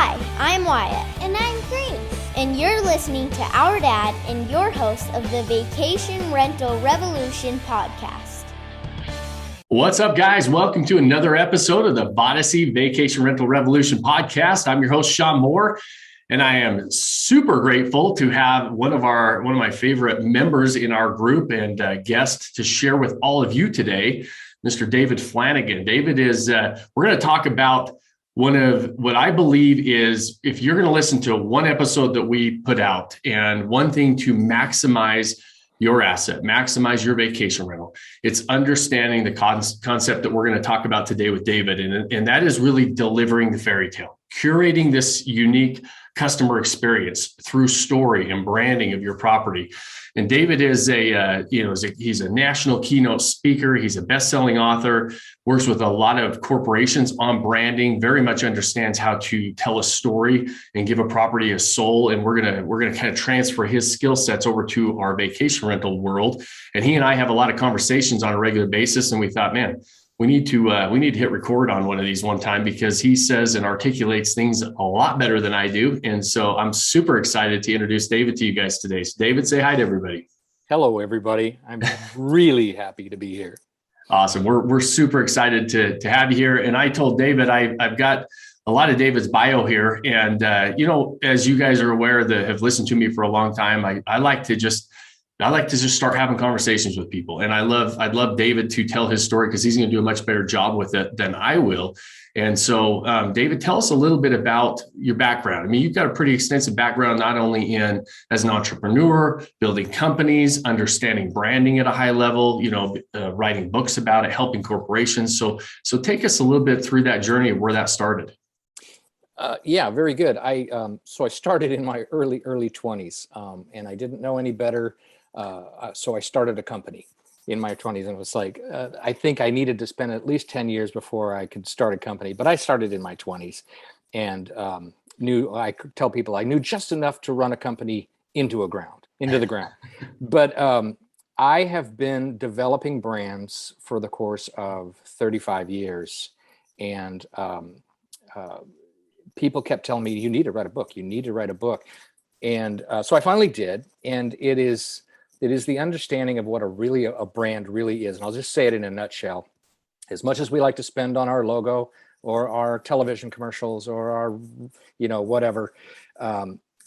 Hi, I'm Wyatt. And I'm Grace. And you're listening to Our Dad and your host of the Vacation Rental Revolution podcast. What's up, guys? Welcome to another episode of the Vodacy Vacation Rental Revolution podcast. I'm your host, Sean Moore, and I am super grateful to have one of my favorite members in our group and guest to share with all of you today, Mr. David Flanagan. David is, we're going to talk about one of what I believe is, if you're going to listen to one episode that we put out and one thing to maximize your asset, maximize your vacation rental, it's understanding the concept that we're going to talk about today with David. And that is really delivering the fairy tale, curating this unique customer experience through story and branding of your property. And David is he's a national keynote speaker. He's a best-selling author, works with a lot of corporations on branding, very much understands how to tell a story and give a property a soul. And we're gonna kind of transfer his skill sets over to our vacation rental world. And he and I have a lot of conversations on a regular basis. And we thought, man, we need to hit record on one of these one time, because he says and articulates things a lot better than I do. And so I'm super excited to introduce David to you guys today. So David, say hi to everybody. Hello, everybody. I'm really happy to be here. Awesome. We're super excited to have you here. And I told David, I've got a lot of David's bio here. And, as you guys are aware that have listened to me for a long time, I like to just start having conversations with people. And I'd love David to tell his story, because he's going to do a much better job with it than I will. And so, David, tell us a little bit about your background. I mean, you've got a pretty extensive background, not only as an entrepreneur, building companies, understanding branding at a high level, writing books about it, helping corporations. So take us a little bit through that journey of where that started. Yeah, very good. So I started in my early 20s, and I didn't know any better. So I started a company in my 20s, and it was like, I think I needed to spend at least 10 years before I could start a company. But I started in my 20s and I could tell people I knew just enough to run a company into the ground. But I have been developing brands for the course of 35 years. And people kept telling me, you need to write a book. And so I finally did. And it is the understanding of what a brand really is. And I'll just say it in a nutshell. As much as we like to spend on our logo or our television commercials or our, whatever,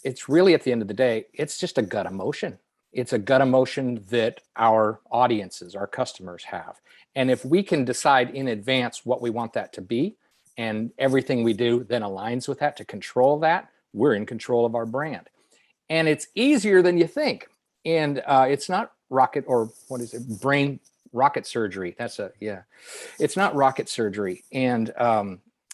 it's really, at the end of the day, it's just a gut emotion. It's a gut emotion that our audiences, our customers have. And if we can decide in advance what we want that to be, and everything we do then aligns with that to control that, we're in control of our brand. And it's easier than you think. And it's not brain rocket surgery. It's not rocket surgery. And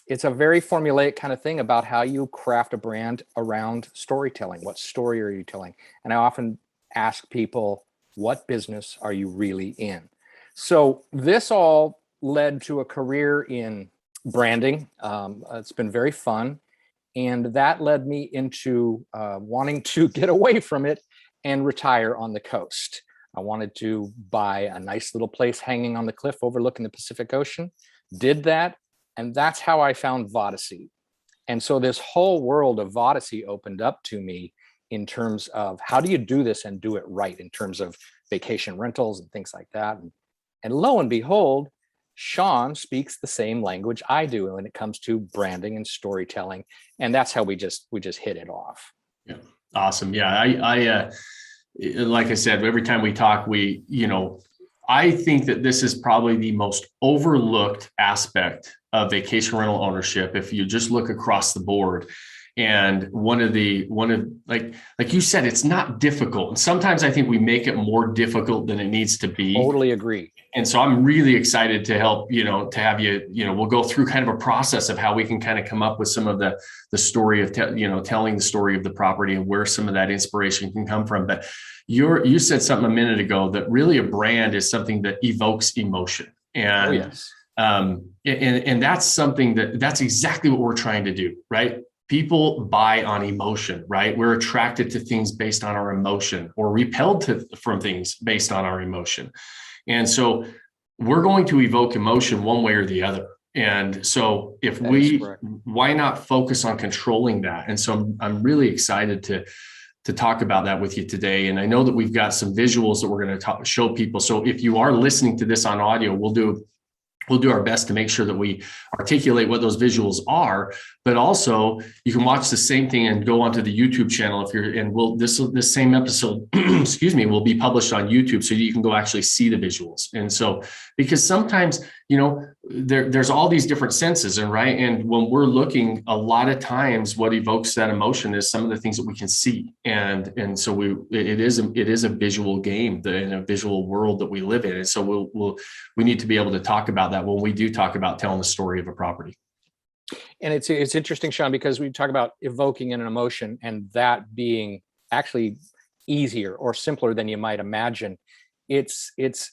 it's a very formulaic kind of thing about how you craft a brand around storytelling. What story are you telling? And I often ask people, what business are you really in? So this all led to a career in branding. It's been very fun. And that led me into wanting to get away from it and retire on the coast. I wanted to buy a nice little place hanging on the cliff overlooking the Pacific Ocean. Did that. And that's how I found Vodacy. And so this whole world of Vodacy opened up to me in terms of how do you do this and do it right in terms of vacation rentals and things like that. And lo and behold, Sean speaks the same language I do when it comes to branding and storytelling. And that's how we just hit it off. Yeah. Awesome. Yeah. I like I said, every time we talk, I think that this is probably the most overlooked aspect of vacation rental ownership. If you just look across the board, and like you said, it's not difficult. And sometimes I think we make it more difficult than it needs to be. Totally agree. And so I'm really excited to help, to have you, we'll go through kind of a process of how we can kind of come up with some of the story of, telling the story of the property and where some of that inspiration can come from. But you said something a minute ago that really a brand is something that evokes emotion. And, yes. And that's something that's exactly what we're trying to do, right? People buy on emotion, right? We're attracted to things based on our emotion, or repelled from things based on our emotion. And so we're going to evoke emotion one way or the other. And so if That is correct. why not focus on controlling that? And so I'm really excited to talk about that with you today. And I know that we've got some visuals that we're going to show people. So if you are listening to this on audio, we'll do our best to make sure that we articulate what those visuals are, but also you can watch the same thing and go onto the YouTube channel if you're, and this same episode, excuse me, will be published on YouTube so you can go actually see the visuals. And so, because sometimes, there's all these different senses, and right. And when we're looking, a lot of times what evokes that emotion is some of the things that we can see. And so it is a visual game in a visual world that we live in. And so we need to be able to talk about that when we do talk about telling the story of a property. And it's interesting, Sean, because we talk about evoking an emotion and that being actually easier or simpler than you might imagine. It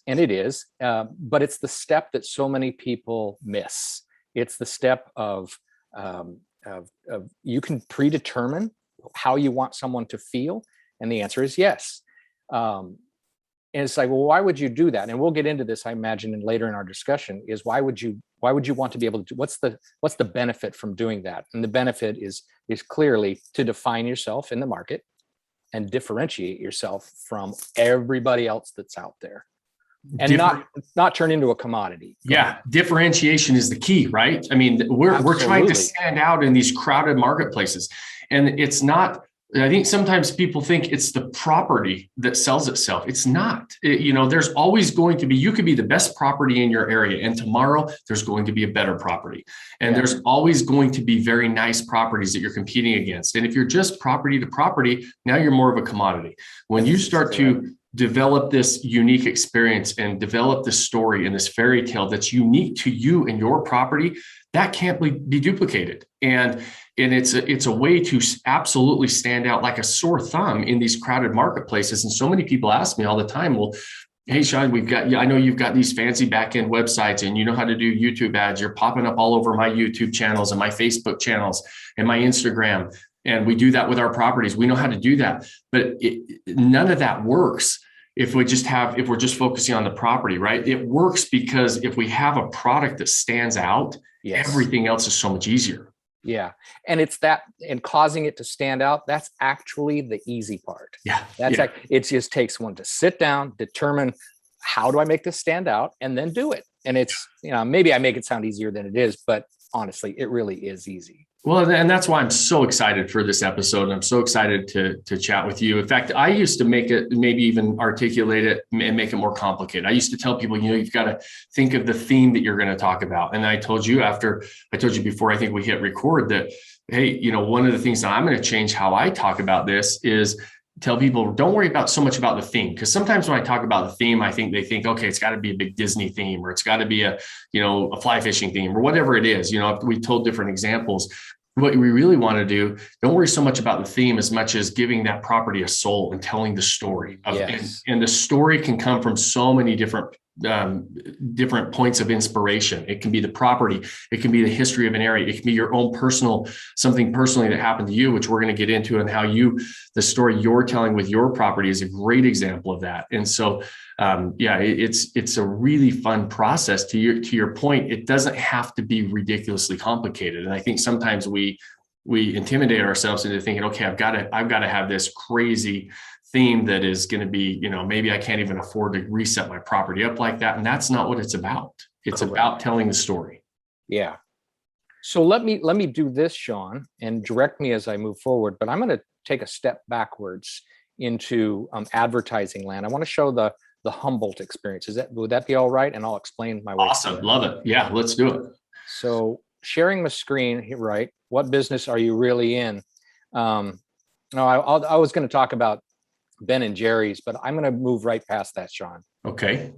is, but it's the step that so many people miss. It's the step of you can predetermine how you want someone to feel, and the answer is yes. And it's like, well, why would you do that? And we'll get into this, I imagine, and later in our discussion, is why would you want to be able to do, what's the benefit from doing that? And the benefit is clearly to define yourself in the market and differentiate yourself from everybody else that's out there, and not turn into a commodity. Yeah, differentiation is the key, right? I mean, we're trying to stand out in these crowded marketplaces, and it's not. I think sometimes people think it's the property that sells itself. It's not. There's always going to be, you could be the best property in your area, and tomorrow there's going to be a better property. And there's always going to be very nice properties that you're competing against. And if you're just property to property, now you're more of a commodity. When you start to develop this unique experience and develop this story and this fairy tale that's unique to you and your property, that can't be duplicated. And it's a way to absolutely stand out like a sore thumb in these crowded marketplaces. And so many people ask me all the time, well, hey, Sean, I know you've got these fancy back-end websites and you know how to do YouTube ads. You're popping up all over my YouTube channels and my Facebook channels and my Instagram. And we do that with our properties. We know how to do that, but none of that works if we're just focusing on the property, right? It works because if we have a product that stands out, everything else is so much easier. Yeah. And it's that, and causing it to stand out, that's actually the easy part. It just takes one to sit down, determine how do I make this stand out, and then do it. And it's, maybe I make it sound easier than it is, but honestly, it really is easy. Well, and that's why I'm so excited for this episode. And I'm so excited to chat with you. In fact, I used to make it, maybe even articulate it and make it more complicated. I used to tell people, you've got to think of the theme that you're going to talk about. And I told you before, I think we hit record, that, hey, one of the things that I'm going to change how I talk about this is tell people, don't worry about so much about the theme. Because sometimes when I talk about the theme, they think, okay, it's got to be a big Disney theme, or it's got to be a fly fishing theme, or whatever it is. We told different examples. What we really want to do, don't worry so much about the theme as much as giving that property a soul and telling the story. And the story can come from so many different points of inspiration. It can be the property. It can be the history of an area. It can be your own something personally that happened to you, which we're going to get into, and how the story you're telling with your property is a great example of that. And so, it's a really fun process. To your point, it doesn't have to be ridiculously complicated. And I think sometimes we intimidate ourselves into thinking, okay, I've got to have this crazy theme that is going to be, maybe I can't even afford to reset my property up like that. And that's not what it's about. It's about telling the story. Yeah. So let me do this, Sean, and direct me as I move forward, but I'm going to take a step backwards into advertising land. I want to show the Humboldt experience. Would that be all right? And I'll explain my way. Awesome. Love it. Yeah, let's do it. So sharing my screen, right? What business are you really in? I was going to talk about Ben and Jerry's, but I'm going to move right past that, Sean. Okay.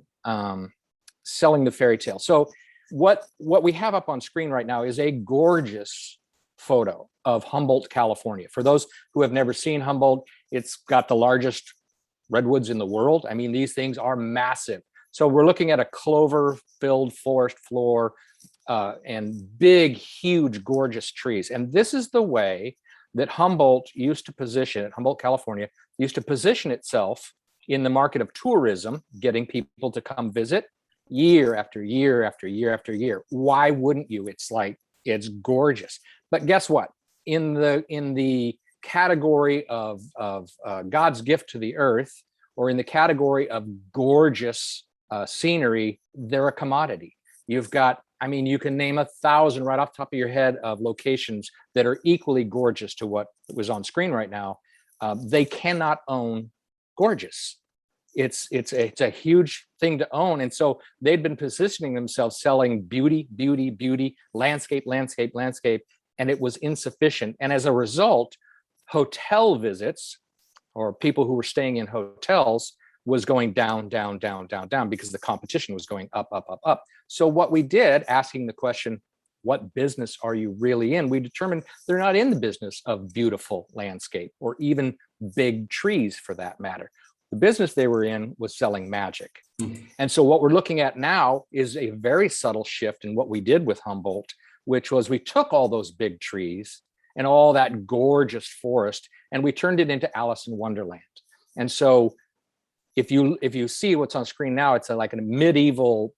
Selling the fairy tale. So what we have up on screen right now is a gorgeous photo of Humboldt, California. For those who have never seen Humboldt, it's got the largest redwoods in the world. I mean, these things are massive. So we're looking at a clover-filled forest floor and big, huge, gorgeous trees. And this is the way that Humboldt, California, used to position itself in the market of tourism, getting people to come visit year after year after year after year. Why wouldn't you? It's gorgeous. But guess what? In the category of God's gift to the earth, or in the category of gorgeous scenery, they're a commodity. You've got, I mean, you can name 1,000 right off the top of your head of locations that are equally gorgeous to what was on screen right now. They cannot own gorgeous. It's a huge thing to own. And so they'd been positioning themselves selling beauty, beauty, beauty, landscape, landscape, landscape, and it was insufficient. And as a result, hotel visits, or people who were staying in hotels, was going down, down, down, down, down, because the competition was going up, up, up, up. So what we did, asking the question, what business are you really in? We determined they're not in the business of beautiful landscape or even big trees for that matter. The business they were in was selling magic. Mm-hmm. And so what we're looking at now is a very subtle shift in what we did with Humboldt, which was we took all those big trees and all that gorgeous forest, and we turned it into Alice in Wonderland. And so if you see what's on screen now, it's like a medieval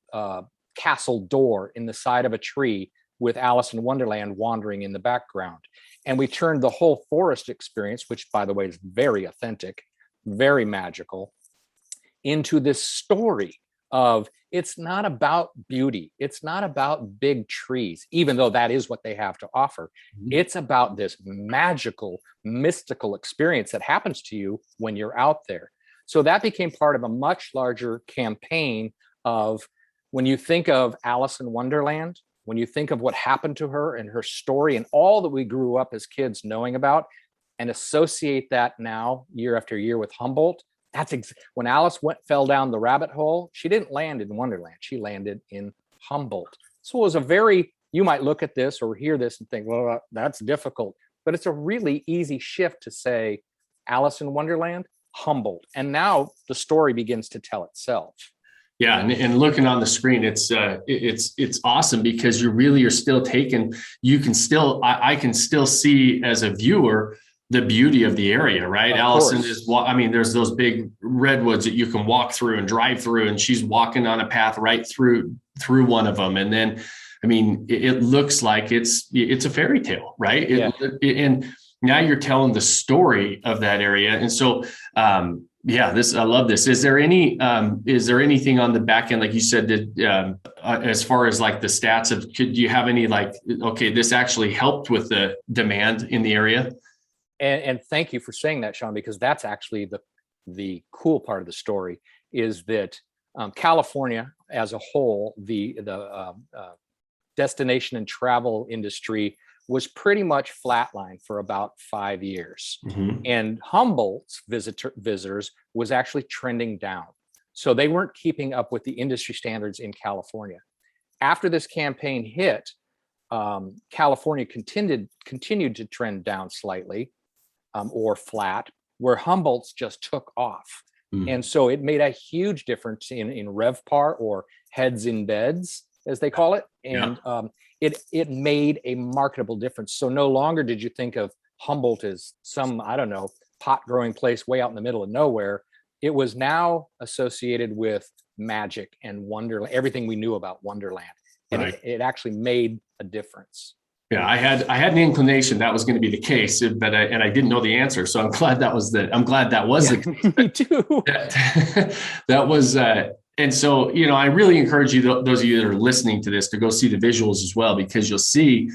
castle door in the side of a tree with Alice in Wonderland wandering in the background. And we turned the whole forest experience, which by the way is very authentic, very magical, into this story of, it's not about beauty. It's not about big trees, even though that is what they have to offer. Mm-hmm. It's about this magical, mystical experience that happens to you when you're out there. So that became part of a much larger campaign of, when you think of Alice in Wonderland, when you think of what happened to her and her story and all that we grew up as kids knowing about, and associate that now year after year with Humboldt, when Alice fell down the rabbit hole, she didn't land in Wonderland, she landed in Humboldt. So it was a very, you might look at this or hear this and think, well, that's difficult, but it's a really easy shift to say Alice in Wonderland, Humboldt, and now the story begins to tell itself. Yeah, and looking on the screen, it's awesome, because you're still taking, I can still see as a viewer the beauty of the area, right? Allison there's those big redwoods that you can walk through and drive through, and she's walking on a path right through one of them. And then, I mean, it looks like it's a fairy tale, right? Yeah. And now you're telling the story of that area. And so, I love this. Is there anything on the back end, like you said, that as far as like the stats of, could you have any like, okay, this actually helped with the demand in the area? And thank you for saying that, Sean, because that's actually the cool part of the story, is that California as a whole, the destination and travel industry was pretty much flatlined for about 5 years. Mm-hmm. And Humboldt's visitors was actually trending down. So they weren't keeping up with the industry standards in California. After this campaign hit, California continued to trend down slightly, or flat, where Humboldt's just took off. Mm. And so it made a huge difference in RevPAR, or heads in beds, as they call it. And it made a marketable difference. So no longer did you think of Humboldt as some, I don't know, pot growing place way out in the middle of nowhere. It was now associated with magic and Wonderland, everything we knew about Wonderland. And right. it actually made a difference. Yeah, I had an inclination that was going to be the case, but I didn't know the answer. So I'm glad that was the case. Me too. That was, and so, I really encourage you, those of you that are listening to this, to go see the visuals as well, because you'll see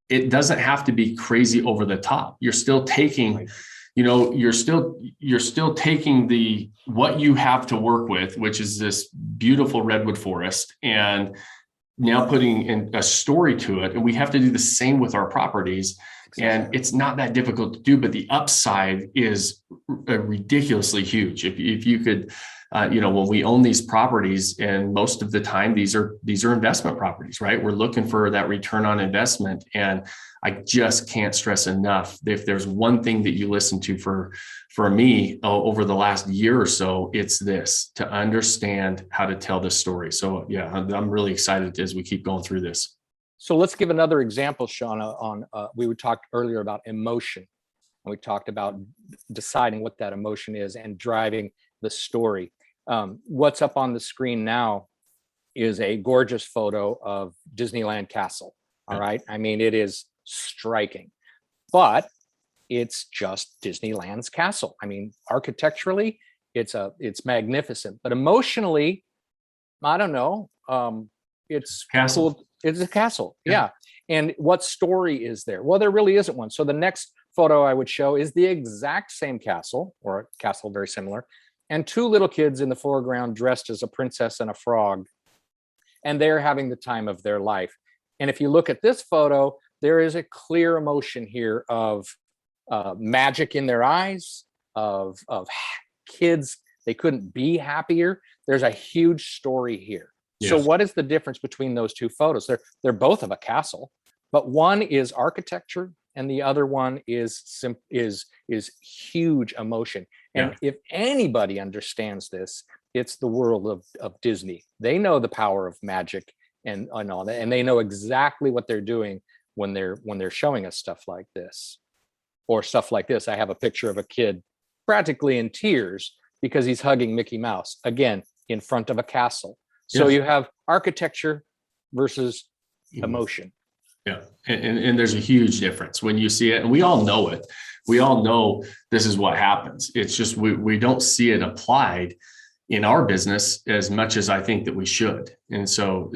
it doesn't have to be crazy over the top. You're still taking, you're still taking what you have to work with, which is this beautiful redwood forest, and now putting in a story to it. And we have to do the same with our properties. Exactly. And it's not that difficult to do, but the upside is ridiculously huge. If you could, when we own these properties, and most of the time, these are investment properties, right? We're looking for that return on investment. And I just can't stress enough, if there's one thing that you listen to for me over the last year or so, it's this: to understand how to tell this story. So yeah, I'm really excited as we keep going through this. So let's give another example, Sean, on we talked earlier about emotion, and we talked about deciding what that emotion is and driving the story. What's up on the screen now is a gorgeous photo of Disneyland Castle. All right. I mean, it is striking, but it's just Disneyland's castle. I mean, architecturally, it's magnificent, but emotionally, I don't know. It's Castle. cool. It's a castle. Yeah. And what story is there? Well, there really isn't one. So the next photo I would show is the exact same castle, or a castle very similar, and two little kids in the foreground dressed as a princess and a frog. And they're having the time of their life. And if you look at this photo, there is a clear emotion here of magic in their eyes, of kids. They couldn't be happier. There's a huge story here. Yes. So what is the difference between those two photos? They're both of a castle, but one is architecture and the other one is huge emotion. And if anybody understands this, it's the world of Disney. They know the power of magic and all that, and they know exactly what they're doing when they're showing us stuff like this, or stuff like this. I have a picture of a kid practically in tears because he's hugging Mickey Mouse, again, in front of a castle. So you have architecture versus emotion. Yeah. And there's a huge difference when you see it, and we all know it. We all know this is what happens. It's just, we don't see it applied in our business as much as I think that we should. And so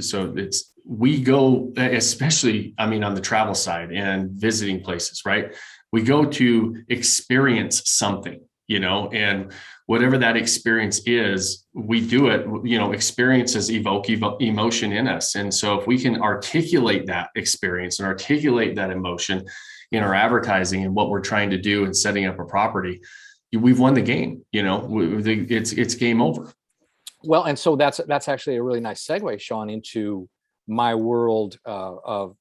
we go, especially, I mean, on the travel side and visiting places, right? We go to experience something, and whatever that experience is, we do it, experiences evoke emotion in us. And so if we can articulate that experience and articulate that emotion in our advertising and what we're trying to do and setting up a property, we've won the game. It's game over. Well, and so that's actually a really nice segue, Sean, into my world of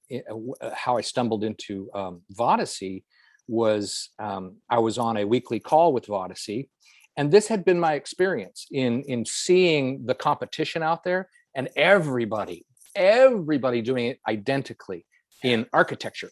how I stumbled into Vodacy. Was I was on a weekly call with Vodacy, and this had been my experience in seeing the competition out there, and everybody doing it identically in architecture.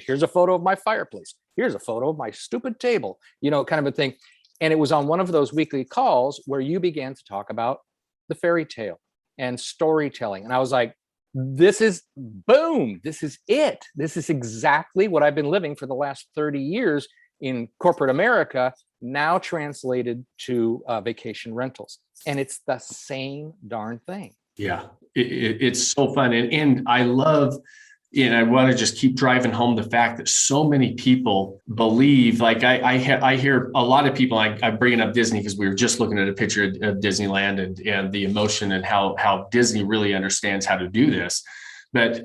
Here's a photo of my fireplace. Here's a photo of my stupid table, kind of a thing. And it was on one of those weekly calls where you began to talk about the fairy tale and storytelling. And I was like, this is it. This is exactly what I've been living for the last 30 years in corporate America, now translated to vacation rentals. And it's the same darn thing. Yeah, it's so fun. And I love, and I want to just keep driving home the fact that so many people believe, like I hear a lot of people, I'm bringing up Disney because we were just looking at a picture of Disneyland and the emotion and how Disney really understands how to do this. But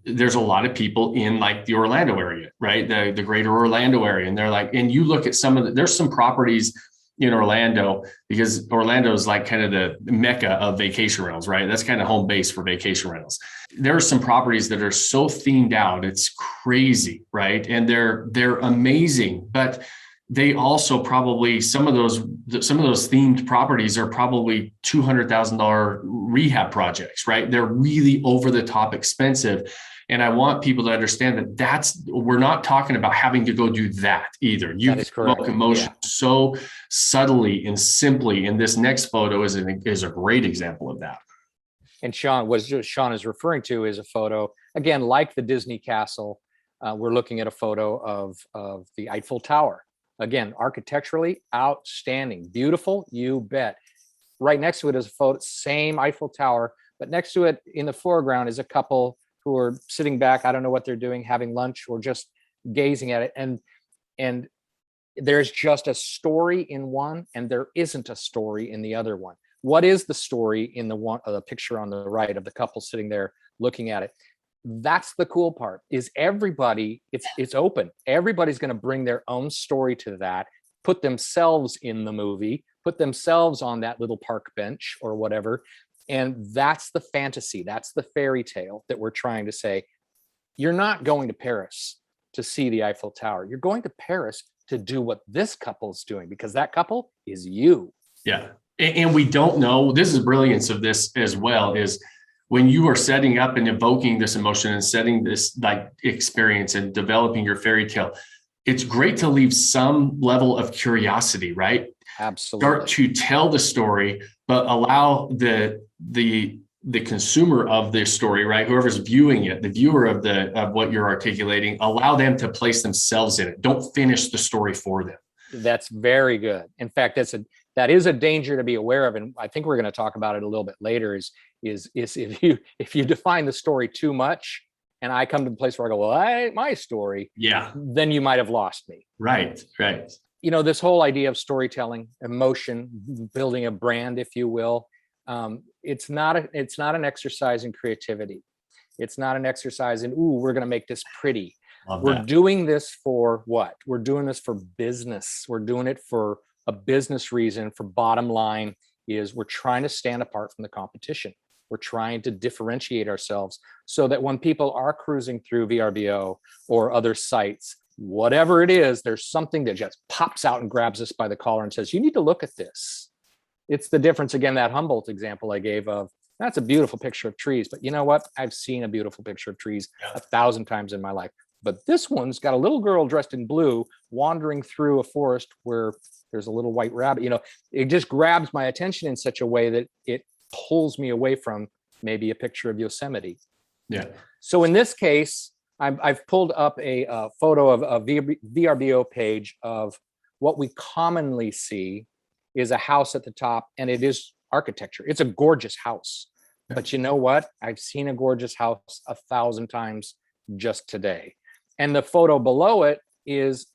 there's a lot of people in like the Orlando area, right? The greater Orlando area. And they're like, and you look at there's some properties in Orlando, because Orlando is like kind of the mecca of vacation rentals, right? That's kind of home base for vacation rentals. There are some properties that are so themed out, it's crazy, right? And they're amazing, but they also probably, some of those themed properties are probably $200,000 rehab projects, right? They're really over the top expensive. And I want people to understand that we're not talking about having to go do that either. You can evoke emotion so subtly and simply. And this next photo is a great example of that. And Sean is referring to is a photo, again, like the Disney castle. We're looking at a photo of the Eiffel Tower. Again, architecturally outstanding, beautiful, you bet. Right next to it is a photo, same Eiffel Tower, but next to it in the foreground is a couple who are sitting back. I don't know what they're doing, having lunch or just gazing at it. And there's just a story in one, and there isn't a story in the other one. What is the story in the picture on the right of the couple sitting there looking at it? That's the cool part, is everybody, it's open. Everybody's going to bring their own story to that, put themselves in the movie, put themselves on that little park bench or whatever. And that's the fantasy. That's the fairy tale that we're trying to say. You're not going to Paris to see the Eiffel Tower. You're going to Paris to do what this couple's doing, because that couple is you. Yeah. And we don't know, this is brilliance of this as well, is when you are setting up and evoking this emotion and setting this like experience and developing your fairy tale, it's great to leave some level of curiosity, right? Absolutely. Start to tell the story, but allow the the consumer of this story, right? Whoever's viewing it, the viewer of what you're articulating, allow them to place themselves in it. Don't finish the story for them. That's very good. In fact, that is a danger to be aware of, and I think we're going to talk about it a little bit later. Is if you define the story too much, and I come to the place where I go, well, my story, yeah, then you might have lost me. Right. This whole idea of storytelling, emotion, building a brand, if you will, it's not an exercise in creativity. It's not an exercise in, we're going to make this pretty. We're doing this for what? We're doing this for business. We're doing it for a business reason. For bottom line is we're trying to stand apart from the competition. We're trying to differentiate ourselves so that when people are cruising through VRBO or other sites, whatever it is, there's something that just pops out and grabs us by the collar and says, you need to look at this. It's the difference, again, that Humboldt example I gave of, that's a beautiful picture of trees, but you know what? I've seen a beautiful picture of trees 1,000 times in my life. But this one's got a little girl dressed in blue wandering through a forest where there's a little white rabbit. It just grabs my attention in such a way that it pulls me away from maybe a picture of Yosemite. Yeah. So in this case, I've pulled up a photo of a VRBO page of what we commonly see is a house at the top, and it is architecture. It's a gorgeous house. But you know what? I've seen a gorgeous house 1,000 times just today. And the photo below it is,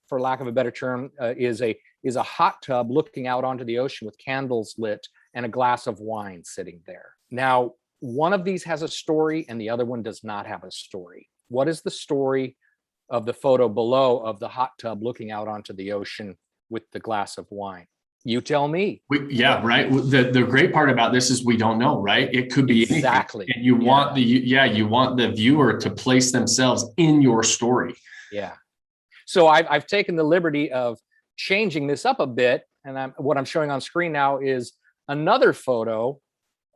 for lack of a better term, is a hot tub looking out onto the ocean with candles lit and a glass of wine sitting there. Now, one of these has a story and the other one does not have a story. What is the story of the photo below of the hot tub looking out onto the ocean with the glass of wine? You tell me. Right. The great part about this is we don't know, right? It could be exactly anything. And you want you want the viewer to place themselves in your story. Yeah. So I've taken the liberty of changing this up a bit, and what I'm showing on screen now is another photo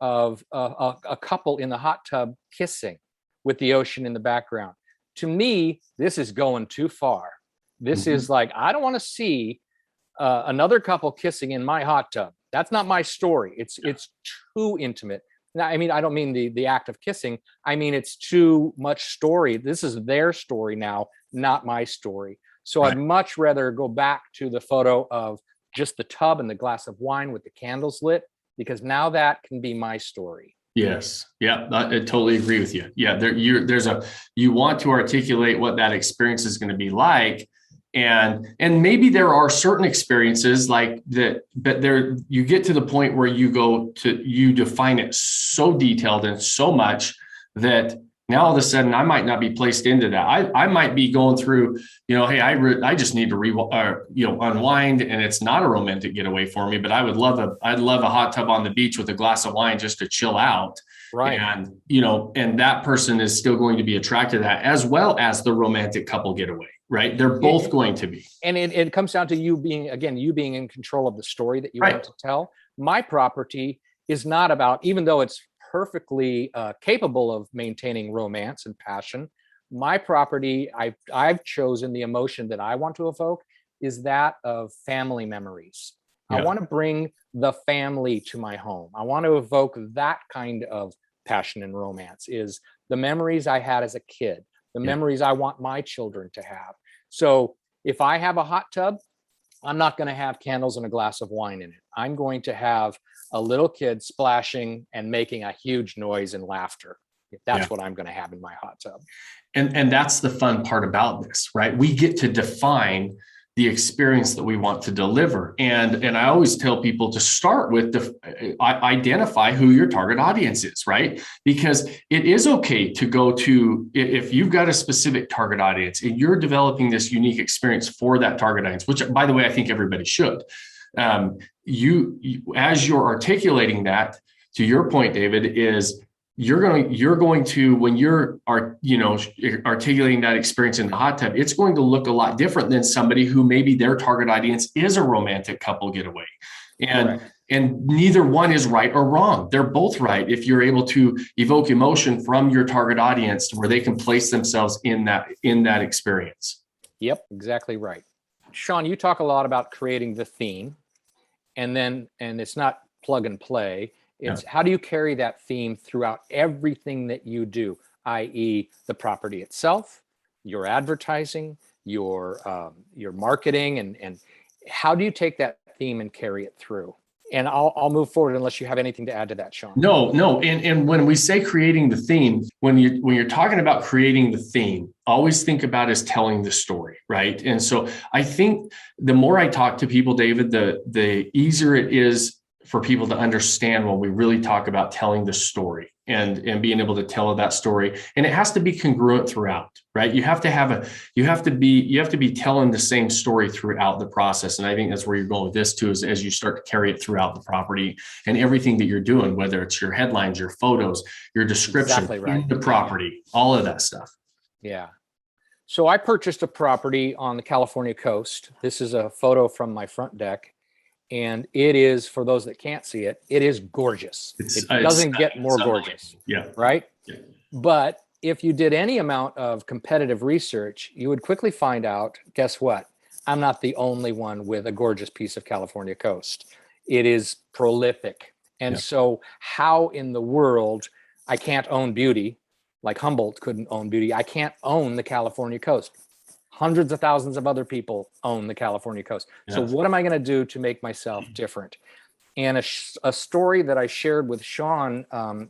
of a couple in the hot tub kissing with the ocean in the background. To me, this is going too far. This is like, I don't want to see another couple kissing in my hot tub. That's not my story. It's too intimate. Now, I mean, I don't mean the act of kissing. I mean, it's too much story. This is their story now, not my story. So I'd much rather go back to the photo of just the tub and the glass of wine with the candles lit, because now that can be my story. Yes. Yeah, I totally agree with you. Yeah, you want to articulate what that experience is going to be like. And maybe there are certain experiences like that, but there you get to the point where you define it so detailed and so much that now all of a sudden I might not be placed into that. I might be going through, hey, I just need to unwind, and it's not a romantic getaway for me, but I'd love a hot tub on the beach with a glass of wine just to chill out. Right. And, and that person is still going to be attracted to that, as well as the romantic couple getaway, right? They're both going to be. And it comes down to you being in control of the story that you want to tell. My property is not about, even though it's perfectly capable of maintaining romance and passion, my property, I've chosen the emotion that I want to evoke is that of family memories. Yeah. I want to bring the family to my home. I want to evoke that kind of passion and romance, is the memories I had as a kid, the memories I want my children to have. So if I have a hot tub, I'm not going to have candles and a glass of wine in it. I'm going to have a little kid splashing and making a huge noise and laughter. That's what I'm going to have in my hot tub. And that's the fun part about this, right? We get to define the experience that we want to deliver. And I always tell people to start with identify who your target audience is, right? Because it is okay to go to, if you've got a specific target audience and you're developing this unique experience for that target audience, which by the way, I think everybody should. You as you're articulating that, to your point, David, is you're going to, when you're articulating that experience in the hot tub, it's going to look a lot different than somebody who maybe their target audience is a romantic couple getaway. And neither one is right or wrong. They're both right if you're able to evoke emotion from your target audience to where they can place themselves in that experience. Yep, exactly right. Sean, you talk a lot about creating the theme, and it's not plug and play. It's how do you carry that theme throughout everything that you do, i.e. the property itself, your advertising, your marketing, and how do you take that theme and carry it through? And I'll move forward unless you have anything to add to that, Sean. No. And when we say creating the theme, when you're talking about creating the theme, always think about as telling the story, right? And so I think the more I talk to people, David, the easier it is for people to understand when we really talk about telling the story and being able to tell that story. And it has to be congruent throughout, right? You have to be telling the same story throughout the process. And I think that's where you're going with this too, is as you start to carry it throughout the property and everything that you're doing, whether it's your headlines, your photos, your description, Exactly right. in the property, all of that stuff. Yeah. So I purchased a property on the California coast. This is a photo from my front deck. And it is, for those that can't see it, it is gorgeous. It doesn't get more gorgeous. Yeah. Right? Yeah. But if you did any amount of competitive research, you would quickly find out, guess what? I'm not the only one with a gorgeous piece of California coast. It is prolific. And so how in the world, I can't own beauty, like Humboldt couldn't own beauty. I can't own the California coast. Hundreds of thousands of other people own the California coast. So what am I going to do to make myself different? And a story that I shared with Sean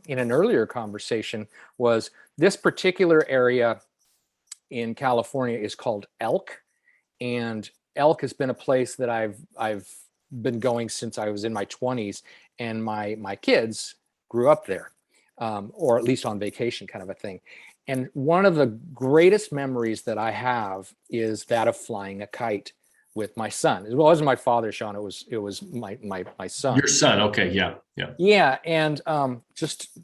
in an earlier conversation was this particular area in California is called Elk. And Elk has been a place that I've been going since I was in my 20s, and my kids grew up there, or at least on vacation kind of a thing. And one of the greatest memories that I have is that of flying a kite with my son. It wasn't my father, Sean. It was my son. Your son. Okay. Yeah. Yeah. And just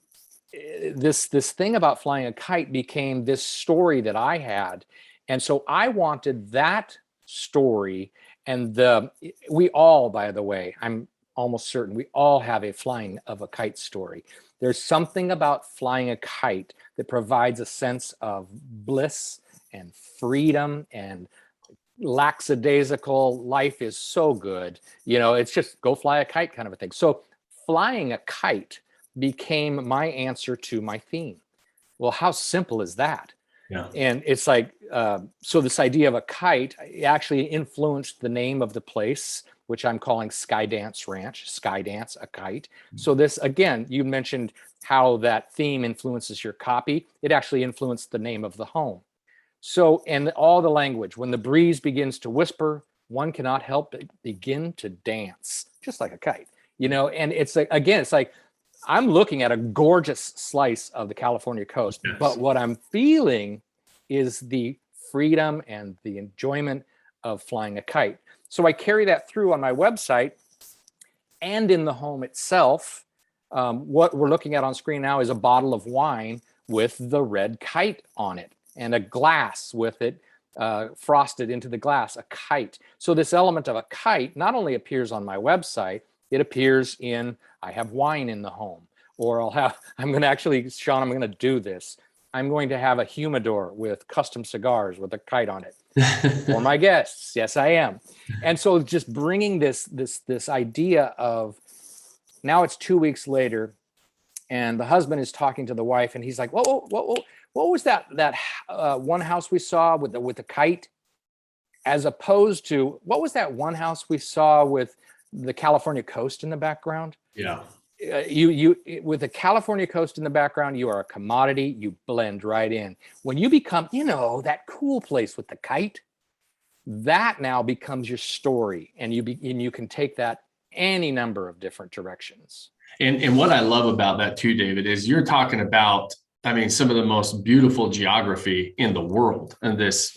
this thing about flying a kite became this story that I had. And so I wanted that story. And we all, by the way, I'm almost certain we all have a flying of a kite story. There's something about flying a kite that provides a sense of bliss and freedom and lackadaisical. Life is so good. It's just go fly a kite kind of a thing. So flying a kite became my answer to my theme. Well, how simple is that? Yeah. And it's like, so this idea of a kite actually influenced the name of the place, which I'm calling Skydance Ranch, Skydance, a kite. So this, again, you mentioned how that theme influences your copy. It actually influenced the name of the home. So, and all the language, when the breeze begins to whisper, one cannot help but begin to dance, just like a kite, and it's like, again, it's like, I'm looking at a gorgeous slice of the California coast, but what I'm feeling is the freedom and the enjoyment of flying a kite. So I carry that through on my website and in the home itself. What we're looking at on screen now is a bottle of wine with the red kite on it and a glass with it frosted into the glass, a kite. So this element of a kite not only appears on my website, it appears I have wine in the home, or I'm going to do this. I'm going to have a humidor with custom cigars with a kite on it for my guests. Yes, I am. And so just bringing this idea of, now it's 2 weeks later and the husband is talking to the wife and he's like, what was that one house we saw with the kite, as opposed to what was that one house we saw with the California coast in the background? Yeah. You with the California coast in the background, you are a commodity. You blend right in. When you become, that cool place with the kite, that now becomes your story, and you can take that any number of different directions. And what I love about that too, David, is you're talking about, some of the most beautiful geography in the world, and this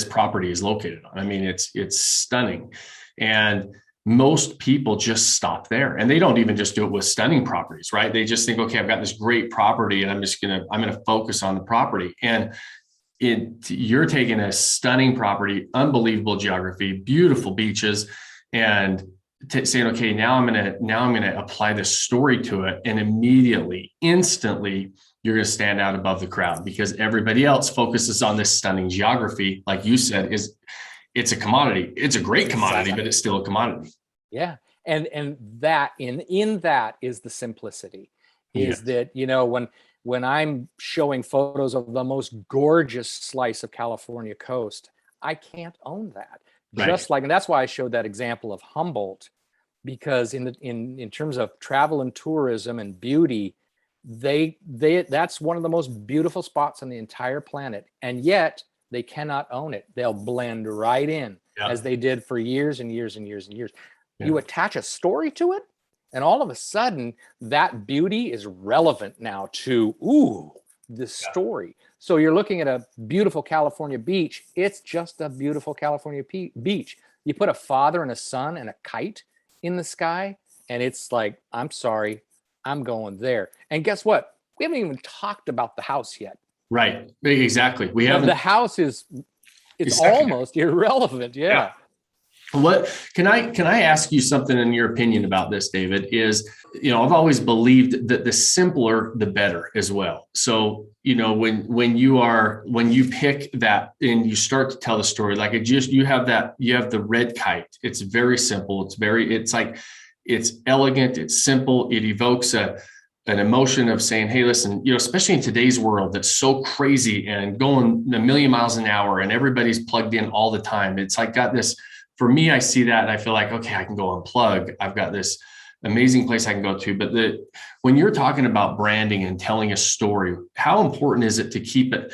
property is located on. It's stunning, and most people just stop there, and they don't even just do it with stunning properties, right? They just think, okay, I've got this great property, and I'm going to focus on the property. And you're taking a stunning property, unbelievable geography, beautiful beaches, and saying, okay, now I'm going to apply this story to it, and instantly, you're going to stand out above the crowd, because everybody else focuses on this stunning geography, like you said, it's a commodity. It's a great commodity, but it's still a commodity. Yeah. And that in that is the simplicity, is that, when I'm showing photos of the most gorgeous slice of California coast, I can't own that. Just like, and that's why I showed that example of Humboldt, because in terms of travel and tourism and beauty, that's one of the most beautiful spots on the entire planet, and yet they cannot own it. They'll blend right in, as they did for years and years and years and years. You attach a story to it, and all of a sudden that beauty is relevant now to the story. So you're looking at a beautiful California beach. It's just a beautiful California beach. You put a father and a son and a kite in the sky, and it's like, I'm sorry, I'm going there. And guess what? We haven't even talked about the house yet. Right. Exactly. We haven't. The house it's almost irrelevant. Yeah. What can I ask you something in your opinion about this, David? Is, I've always believed that the simpler the better as well. So, when you pick that and you start to tell the story, like you have the red kite. It's very simple. It's elegant. It's simple. It evokes an emotion of saying, hey, listen, especially in today's world that's so crazy and going a million miles an hour and everybody's plugged in all the time. It's like got this. For me, I see that and I feel like, okay, I can go unplug. I've got this amazing place I can go to. But when you're talking about branding and telling a story, how important is it to keep it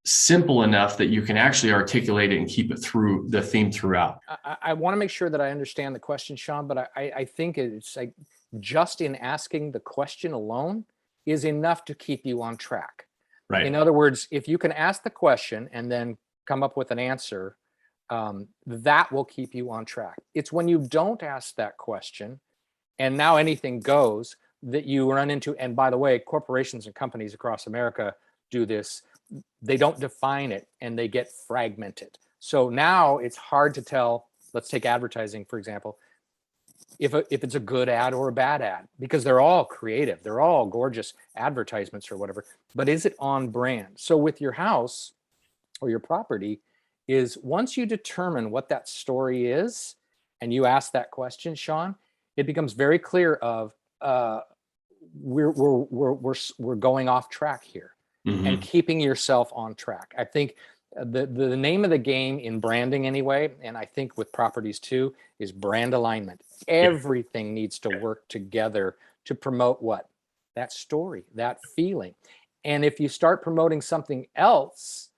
simple enough that you can actually articulate it and keep it through the theme throughout? I want to make sure that I understand the question, Sean, but I think it's like just in asking the question alone is enough to keep you on track. Right. In other words, if you can ask the question and then come up with an answer, that will keep you on track. It's when you don't ask that question and now anything goes that you run into. And by the way, corporations and companies across America do this. They don't define it and they get fragmented. So now it's hard to tell. Let's take advertising, for example, if it's a good ad or a bad ad, because they're all creative. They're all gorgeous advertisements or whatever, but is it on brand? So with your house or your property, is once you determine what that story is and you ask that question, Sean, it becomes very clear of we're going off track here, and keeping yourself on track. I think the name of the game in branding anyway, and I think with properties too, is brand alignment. Everything needs to work together to promote what? That story, that feeling. And if you start promoting something else,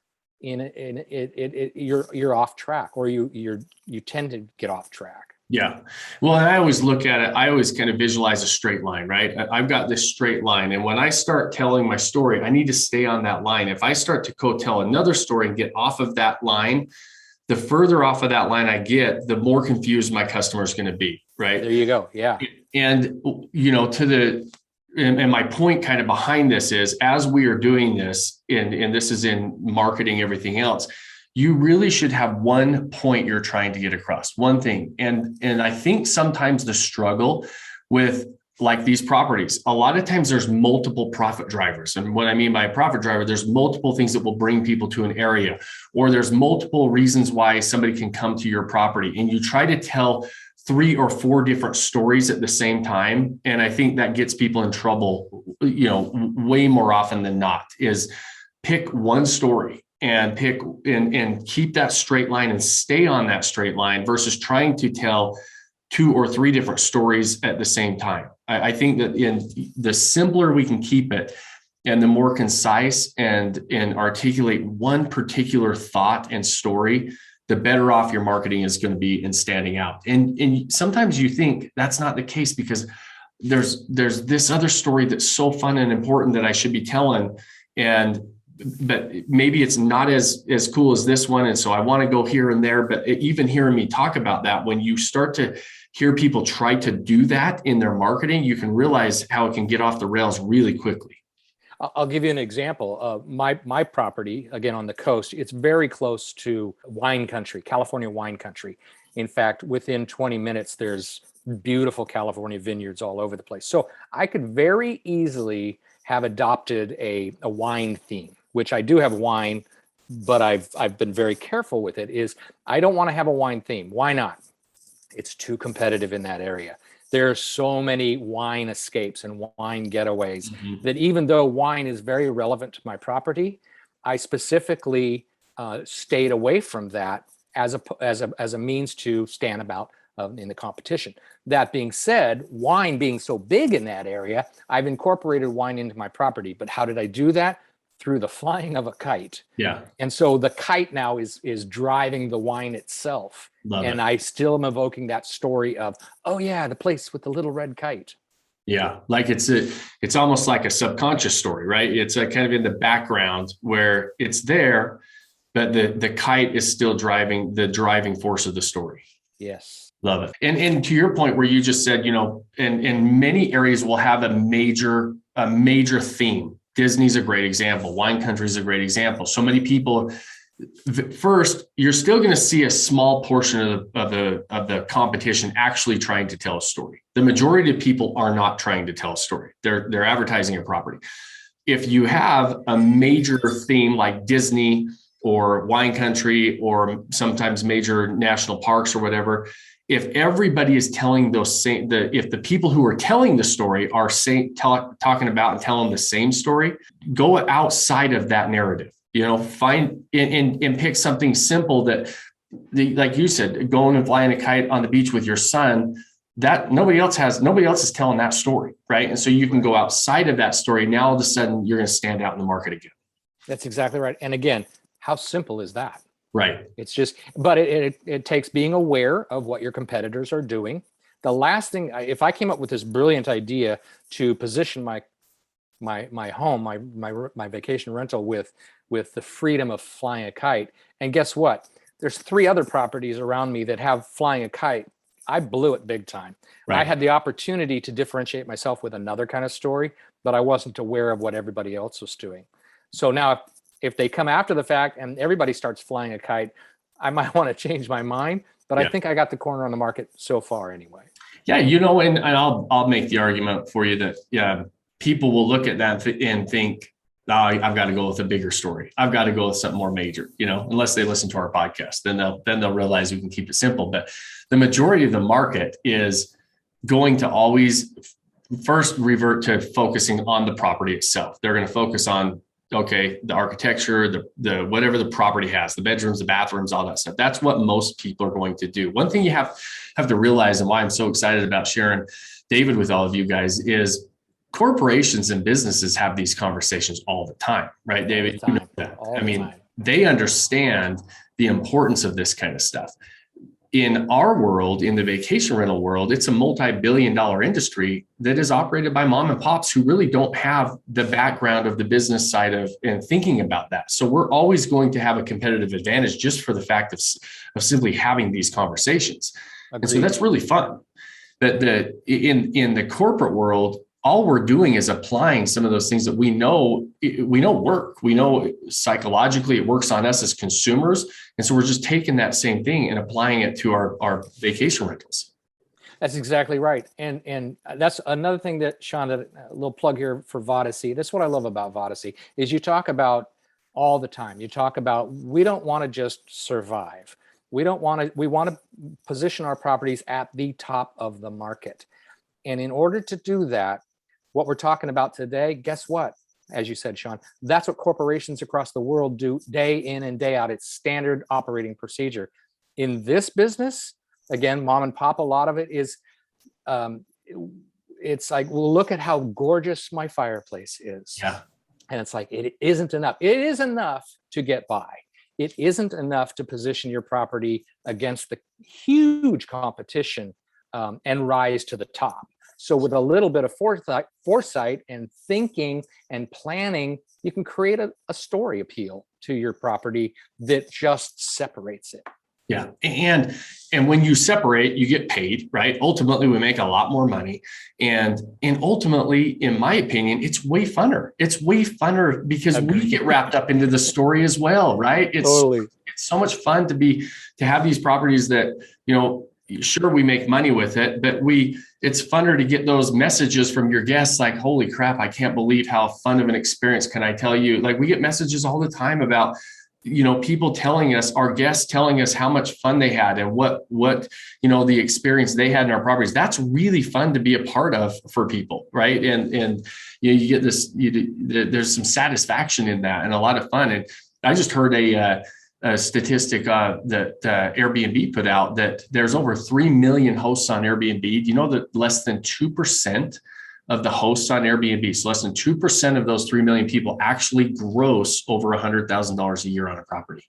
you're off track, or you tend to get off track. Yeah. Well, and I always look at it, I always kind of visualize a straight line, right? I've got this straight line. And when I start telling my story, I need to stay on that line. If I start to tell another story and get off of that line, the further off of that line I get, the more confused my customer is going to be, right? There you go. Yeah. And, and my point kind of behind this is, as we are doing this, and this is in marketing, everything else, you really should have one point you're trying to get across, one thing. And I think sometimes the struggle with like these properties, a lot of times there's multiple profit drivers. And what I mean by a profit driver, there's multiple things that will bring people to an area, or there's multiple reasons why somebody can come to your property. And you try to tell 3 or 4 different stories at the same time. And I think that gets people in trouble, way more often than not, is pick one story and keep that straight line and stay on that straight line versus trying to tell 2 or 3 different stories at the same time. I think that the simpler we can keep it and the more concise and articulate one particular thought and story, the better off your marketing is going to be in standing out. And sometimes you think that's not the case because there's this other story that's so fun and important that I should be telling. But maybe it's not as cool as this one. And so I want to go here and there. But even hearing me talk about that, when you start to hear people try to do that in their marketing, you can realize how it can get off the rails really quickly. I'll give you an example. My property, again, on the coast, it's very close to wine country, California wine country. In fact, within 20 minutes, there's beautiful California vineyards all over the place. So I could very easily have adopted a wine theme, which I do have wine, but I've been very careful with it, is I don't want to have a wine theme. Why not? It's too competitive in that area. There are so many wine escapes and wine getaways Mhm. that even though wine is very relevant to my property, I specifically stayed away from that as a means to stand about in the competition. That being said, wine being so big in that area, I've incorporated wine into my property. But how did I do that? Through the flying of a kite. Yeah. And so the kite now is driving the wine itself. Love And it. I still am evoking that story of, oh yeah, the place with the little red kite. Yeah. Like it's almost like a subconscious story, right? It's kind of in the background where it's there, but the kite is still driving the driving force of the story. Yes. Love it. And to your point where you just said, in many areas we'll have a major theme. Disney's a great example. Wine country is a great example. So many people, first, you're still going to see a small portion of the competition actually trying to tell a story. The majority of people are not trying to tell a story. They're advertising a property. If you have a major theme like Disney or wine country or sometimes major national parks or whatever, if everybody is telling if the people who are telling the story are talking about and telling the same story, go outside of that narrative. Find and pick something simple that, like you said, going and flying a kite on the beach with your son. That nobody else is telling that story, right? And so you can go outside of that story. Now all of a sudden you're going to stand out in the market again. That's exactly right. And again, how simple is that? Right. It's just, but it takes being aware of what your competitors are doing. The last thing, if I came up with this brilliant idea to position my home, my vacation rental with the freedom of flying a kite, and guess what? There's 3 other properties around me that have flying a kite. I blew it big time. Right. I had the opportunity to differentiate myself with another kind of story, but I wasn't aware of what everybody else was doing. So now if they come after the fact and everybody starts flying a kite, I might want to change my mind, but I think I got the corner on the market so far anyway. Yeah. And I'll make the argument for you that, people will look at that and think, oh, I've got to go with a bigger story. I've got to go with something more major, unless they listen to our podcast, then they'll realize we can keep it simple. But the majority of the market is going to always first revert to focusing on the property itself. They're going to focus on, the architecture, the whatever the property has, the bedrooms, the bathrooms, all that stuff. That's what most people are going to do. One thing you have to realize, and why I'm so excited about sharing David with all of you guys, is corporations and businesses have these conversations all the time, right, David? You know that. I mean, they understand the importance of this kind of stuff. In our world, in the vacation rental world, it's a multi-billion-dollar industry that is operated by mom and pops who really don't have the background of the business side of and thinking about that. So we're always going to have a competitive advantage just for the fact of simply having these conversations. Agreed. And so that's really fun. That in the corporate world, all we're doing is applying some of those things that we know work. We know psychologically it works on us as consumers. And so we're just taking that same thing and applying it to our vacation rentals. That's exactly right. And that's another thing that, Sean, a little plug here for Vodacy. That's what I love about Vodacy is you talk about all the time. You talk about, we don't want to just survive. We want to position our properties at the top of the market. And in order to do that, what we're talking about today, guess what? As you said, Sean, that's what corporations across the world do day in and day out. It's standard operating procedure. In this business, again, mom and pop, a lot of it is, it's like, well, look at how gorgeous my fireplace is. Yeah. And it's like, it isn't enough. It is enough to get by. It isn't enough to position your property against the huge competition and rise to the top. So with a little bit of foresight and thinking and planning, you can create a story appeal to your property that just separates it. Yeah. And when you separate, you get paid, right? Ultimately, we make a lot more money. And ultimately, in my opinion, it's way funner. It's way funner because we get wrapped up into the story as well, right? It's so much fun to have these properties that, sure, we make money with it, but it's funner to get those messages from your guests like, holy crap, I can't believe how fun of an experience can I tell you? Like we get messages all the time about people telling us, our guests telling us how much fun they had and what the experience they had in our properties. That's really fun to be a part of for people, right? And you get this, there's some satisfaction in that and a lot of fun. And I just heard a statistic that Airbnb put out that there's over 3 million hosts on Airbnb. Do you know that less than 2% of the hosts on Airbnb, so less than 2% of those 3 million people actually gross over $100,000 a year on a property.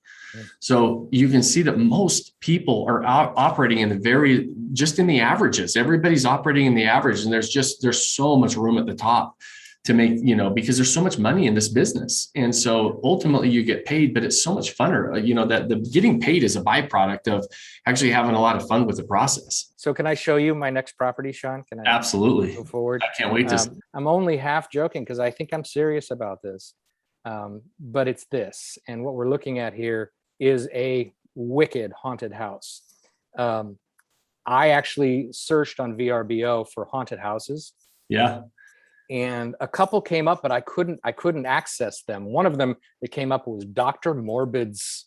So you can see that most people are operating in just in the averages. Everybody's operating in the average, and there's so much room at the top to make, because there's so much money in this business. And so ultimately you get paid, but it's so much funner, that the getting paid is a byproduct of actually having a lot of fun with the process. So can I show you my next property, Sean? Can I absolutely go forward? I can't wait to. I'm only half joking because I think I'm serious about this. But it's this. And what we're looking at here is a wicked haunted house. I actually searched on VRBO for haunted houses. Yeah. And a couple came up, but I couldn't access them. One of them that came up was Dr. Morbid's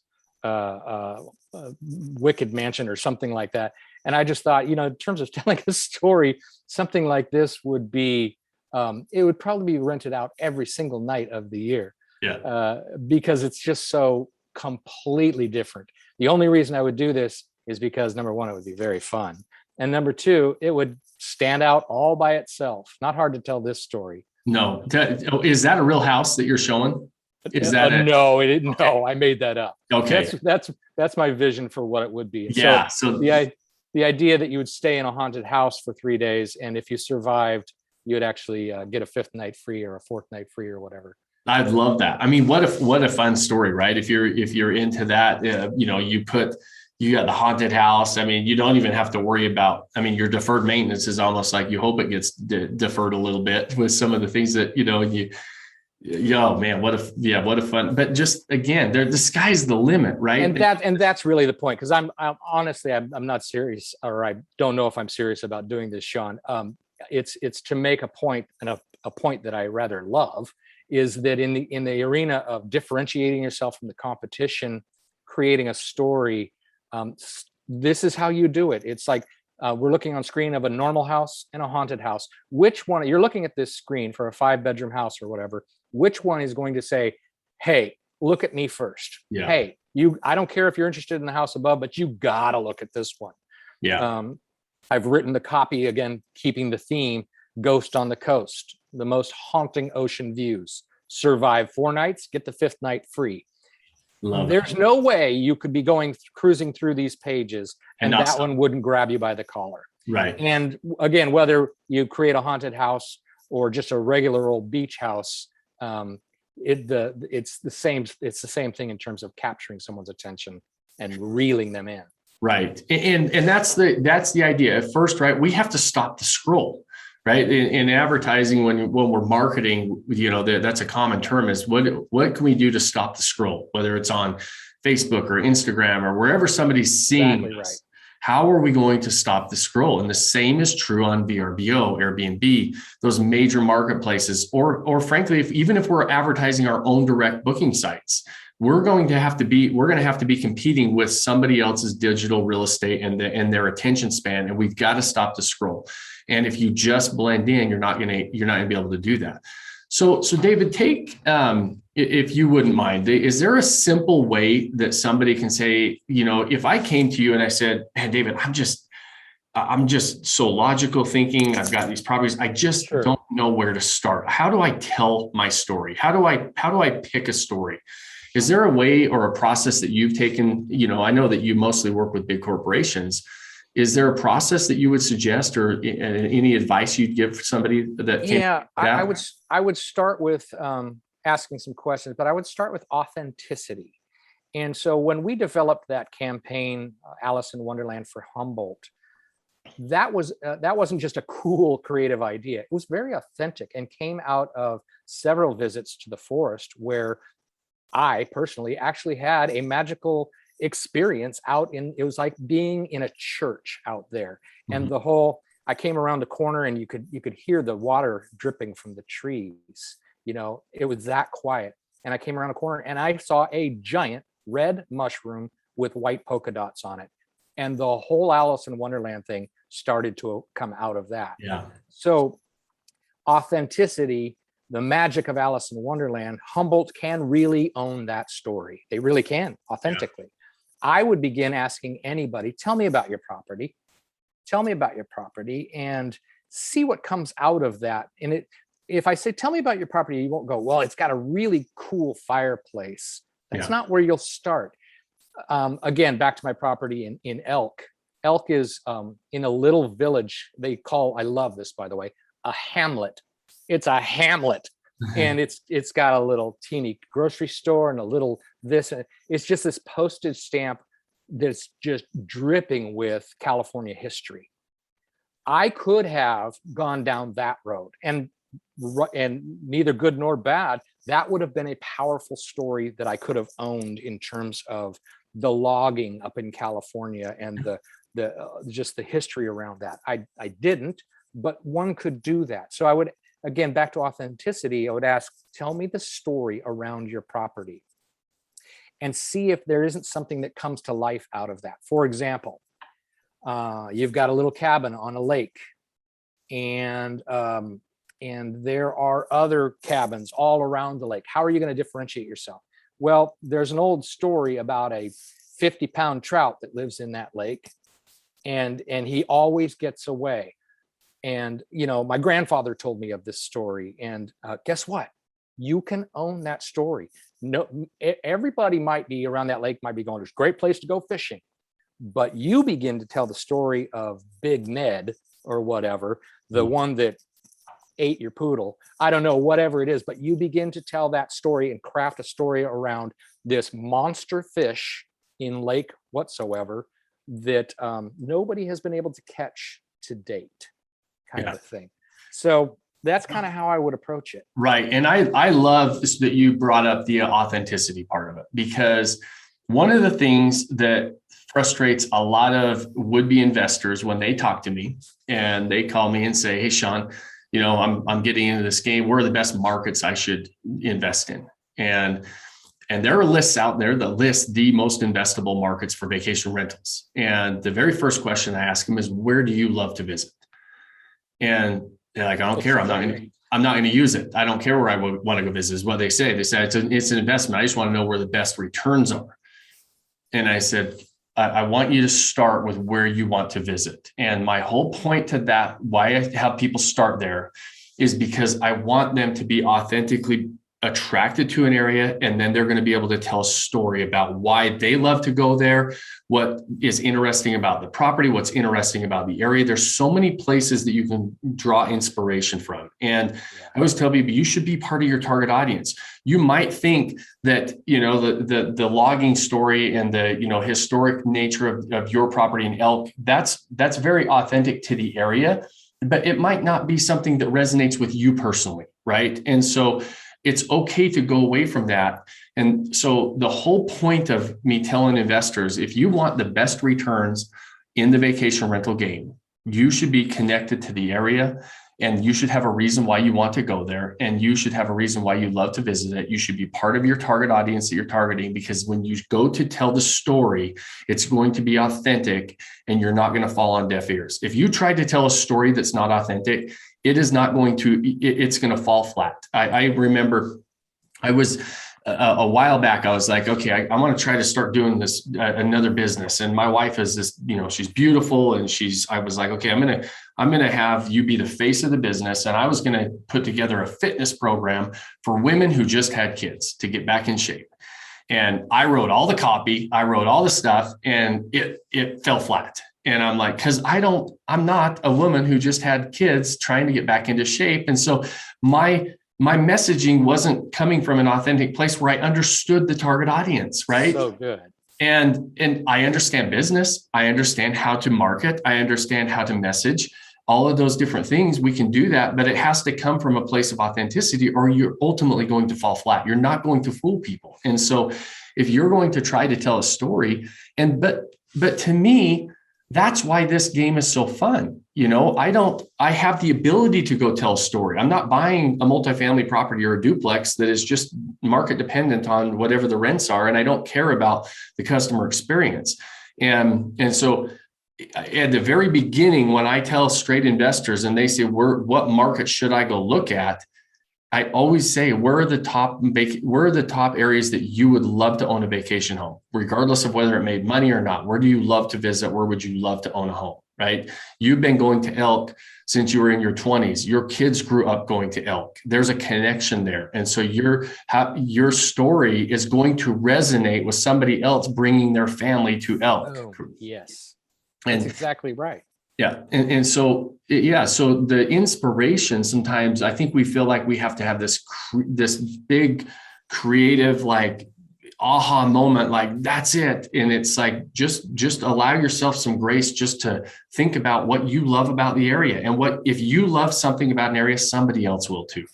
Wicked Mansion or something like that. And I just thought, in terms of telling a story, something like this would be, it would probably be rented out every single night of the year. Yeah. Because it's just so completely different. The only reason I would do this is because, number one, it would be very fun. And number two, it would stand out all by itself. Not hard to tell this story. No. Is that a real house that you're showing? Is that no? I made that up. Okay. That's my vision for what it would be. Yeah. So the idea that you would stay in a haunted house for 3 days, and if you survived, you would actually get a 5th night free or a 4th night free or whatever. I'd love that. I mean, what a fun story, right? If you're into that, you got the haunted house. I mean, you don't even have to worry about, your deferred maintenance is almost like you hope it gets deferred a little bit with some of the things that, man, what a fun, but just again, the sky's the limit, right? And that's really the point. Cause I'm honestly, I'm not serious, or I don't know if I'm serious about doing this, Sean. It's to make a point, and a point that I rather love is that in the arena of differentiating yourself from the competition, creating a story, this is how you do it. It's like we're looking on screen of a normal house and a haunted house. Which one, you're looking at this screen for a 5-bedroom house or whatever, which one is going to say, hey, look at me first. Yeah. Hey, I don't care if you're interested in the house above, but you gotta look at this one. Yeah. I've written the copy, again, keeping the theme, Ghost on the Coast, the most haunting ocean views. Survive 4 nights, get the 5th night free. There's no way you could be cruising through these pages and that one wouldn't grab you by the collar. Right. And again, whether you create a haunted house or just a regular old beach house, it's the same thing in terms of capturing someone's attention and reeling them in. Right. And that's the idea. At first, right, we have to stop the scroll. Right. In advertising, when we're marketing, that's a common term is what can we do to stop the scroll, whether it's on Facebook or Instagram or wherever somebody's seeing us. Right. How are we going to stop the scroll? And the same is true on VRBO, Airbnb, those major marketplaces, or frankly, even if we're advertising our own direct booking sites, we're going to have to be competing with somebody else's digital real estate and their attention span. And we've got to stop the scroll. And if you just blend in, you're not going to be able to do that. So David, if you wouldn't mind, is there a simple way that somebody can say, if I came to you and I said, man, David, I'm just so logical thinking. I've got these properties. I just don't know where to start. How do I tell my story? How do I pick a story? Is there a way or a process that you've taken? I know that you mostly work with big corporations. Is there a process that you would suggest or any advice you'd give somebody that? Yeah, I would start with asking some questions, but I would start with authenticity. And so when we developed that campaign, Alice in Wonderland for Humboldt, that wasn't just a cool creative idea. It was very authentic and came out of several visits to the forest where I personally actually had a magical experience it was like being in a church out there. And I came around the corner and you could hear the water dripping from the trees. It was that quiet. And I came around a corner and I saw a giant red mushroom with white polka dots on it. And the whole Alice in Wonderland thing started to come out of that. Yeah. So authenticity, the magic of Alice in Wonderland, Humboldt can really own that story. They really can authentically. Yeah. I would begin asking anybody, tell me about your property. Tell me about your property and see what comes out of that. And if I say, tell me about your property, you won't go, well, it's got a really cool fireplace. That's not where you'll start. Again, back to my property in Elk. Elk is in a little village they call, I love this, by the way, a hamlet. It's a hamlet. And it's got a little teeny grocery store and a little this. It's just this postage stamp that's just dripping with California history. I could have gone down that road, and neither good nor bad. That would have been a powerful story that I could have owned in terms of the logging up in California and the just the history around that. I didn't, but one could do that. So I would, again, back to authenticity, I would ask, tell me the story around your property and see if there isn't something that comes to life out of that. For example, you've got a little cabin on a lake, and there are other cabins all around the lake. How are you going to differentiate yourself? Well, there's an old story about a 50-pound trout that lives in that lake, and he always gets away. And, my grandfather told me of this story, and guess what? You can own that story. No, everybody might be around that lake, might be going, it's a great place to go fishing. But you begin to tell the story of Big Ned or whatever, the one that ate your poodle. I don't know, whatever it is, but you begin to tell that story and craft a story around this monster fish in lake whatsoever that nobody has been able to catch to date, kind of a thing. So that's kind of how I would approach it. Right. And I love that you brought up the authenticity part of it, because one of the things that frustrates a lot of would-be investors when they talk to me and they call me and say, hey, Sean, I'm getting into this game. Where are the best markets I should invest in? And there are lists out there that list the most investable markets for vacation rentals. And the very first question I ask them is, where do you love to visit? And they're like, I don't care. I'm not going to use it. I don't care where I want to go visit is what they say. They say it's an investment. I just want to know where the best returns are. And I said, I want you to start with where you want to visit. And my whole point to that, why I have people start there, is because I want them to be authentically attracted to an area, and then they're going to be able to tell a story about why they love to go there, what is interesting about the property, what's interesting about the area. There's so many places that you can draw inspiration from. And I always tell people, you should be part of your target audience. You might think that, the logging story and the, historic nature of your property in Elk, that's very authentic to the area, but it might not be something that resonates with you personally. Right. And so it's okay to go away from that. And so the whole point of me telling investors, if you want the best returns in the vacation rental game, you should be connected to the area, and you should have a reason why you want to go there. And you should have a reason why you love to visit it. You should be part of your target audience that you're targeting, because when you go to tell the story, it's going to be authentic and you're not going to fall on deaf ears. If you try to tell a story that's not authentic, it's going to fall flat. I remember I was a while back, I was like, okay, I want to try to start doing this, another business. And my wife is this, she's beautiful. And I was like, okay, I'm going to have you be the face of the business. And I was going to put together a fitness program for women who just had kids to get back in shape. And I wrote all the copy, I wrote all the stuff, and it fell flat. And I'm like, because I'm not a woman who just had kids trying to get back into shape. And so my messaging wasn't coming from an authentic place where I understood the target audience, right? So good. And I understand business. I understand how to market. I understand how to message. All of those different things, we can do that, but it has to come from a place of authenticity, or you're ultimately going to fall flat. You're not going to fool people. And so if you're going to try to tell a story, but to me, that's why this game is so fun. I have the ability to go tell a story. I'm not buying a multifamily property or a duplex that is just market dependent on whatever the rents are. And I don't care about the customer experience. And so at the very beginning, when I tell straight investors and they say, what market should I go look at? I always say, where are the top areas that you would love to own a vacation home, regardless of whether it made money or not? Where do you love to visit? Where would you love to own a home, right? You've been going to Elk since you were in your 20s. Your kids grew up going to Elk. There's a connection there. And so your story is going to resonate with somebody else bringing their family to Elk. Oh, yes. And that's exactly right. Yeah. So the inspiration, sometimes I think we feel like we have to have this big creative, like aha moment, like that's it. And it's like, just allow yourself some grace just to think about what you love about the area. And if you love something about an area, somebody else will too.